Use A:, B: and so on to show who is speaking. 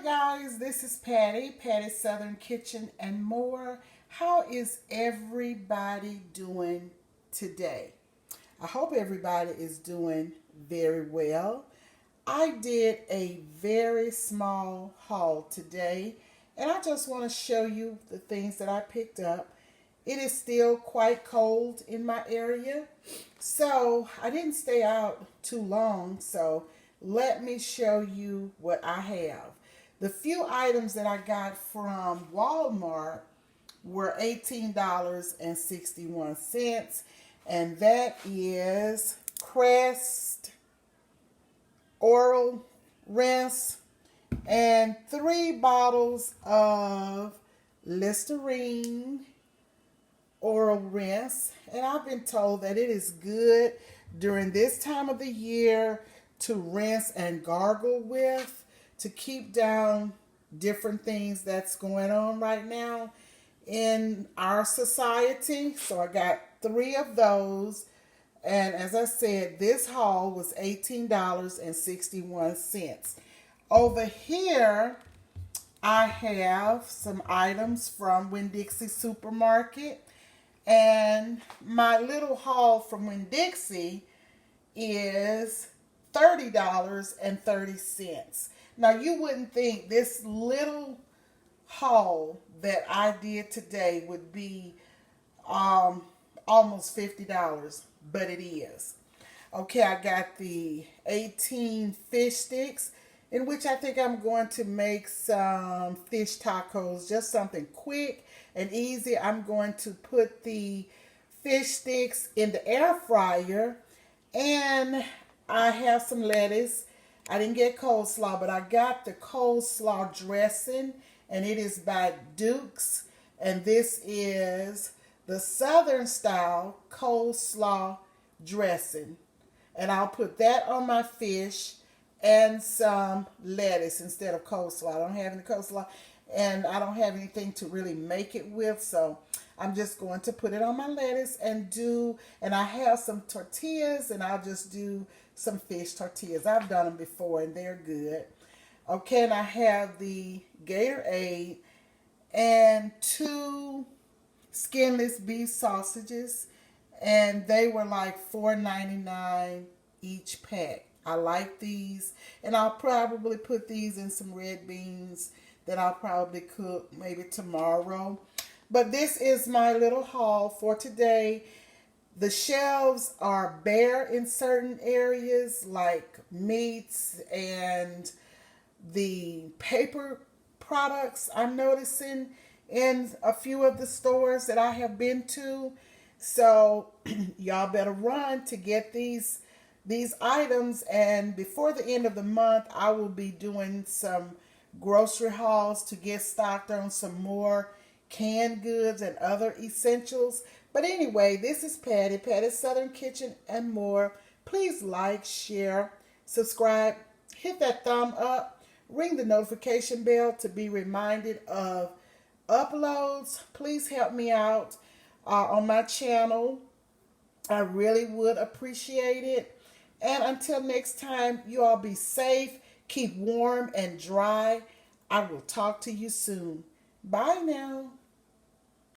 A: guys, this is Patty, Patty's Southern Kitchen and more. How is everybody doing today? I hope everybody is doing very well. I did a very small haul today and I just want to show you the things that I picked up. It is still quite cold in my area, so I didn't stay out too long, so let me show you what I have. The few items that I got from Walmart were $18.61, and that is Crest Oral Rinse and 3 bottles of Listerine Oral Rinse. And I've been told that it is good during this time of the year to rinse and gargle with, to keep down different things that's going on right now in our society. So I got 3 of those, and as I said, this haul was $18.61. Over here I have some items from Winn Dixie supermarket, and my little haul from Winn Dixie is $30.30. Now, you wouldn't think this little haul that I did today would be almost $50, but it is. Okay, I got the 18 fish sticks, in which I think I'm going to make some fish tacos, just something quick and easy. I'm going to put the fish sticks in the air fryer, and I have some lettuce. I didn't get coleslaw, but I got the coleslaw dressing, and it is by Duke's, and this is the Southern style coleslaw dressing. And I'll put that on my fish and some lettuce instead of coleslaw. I don't have any coleslaw, and I don't have anything to really make it with, so I'm just going to put it on my lettuce and I have some tortillas, and I'll just do some fish tortillas. I've done them before and they're good. Okay, and I have the Gatorade and 2 skinless beef sausages, and they were like $4.99 each pack. I like these, and I'll probably put these in some red beans that I'll probably cook maybe tomorrow. But this is my little haul for today. The shelves are bare in certain areas, like meats and the paper products I'm noticing in a few of the stores that I have been to. So y'all better run to get these items, and before the end of the month I will be doing some grocery hauls to get stocked on some more canned goods and other essentials. But anyway, this is Patty, Patty's Southern Kitchen and more. Please like, share, subscribe, hit that thumb up, ring the notification bell to be reminded of uploads. Please help me out on my channel. I really would appreciate it. And until next time, you all be safe, keep warm and dry. I will talk to you soon. Bye now.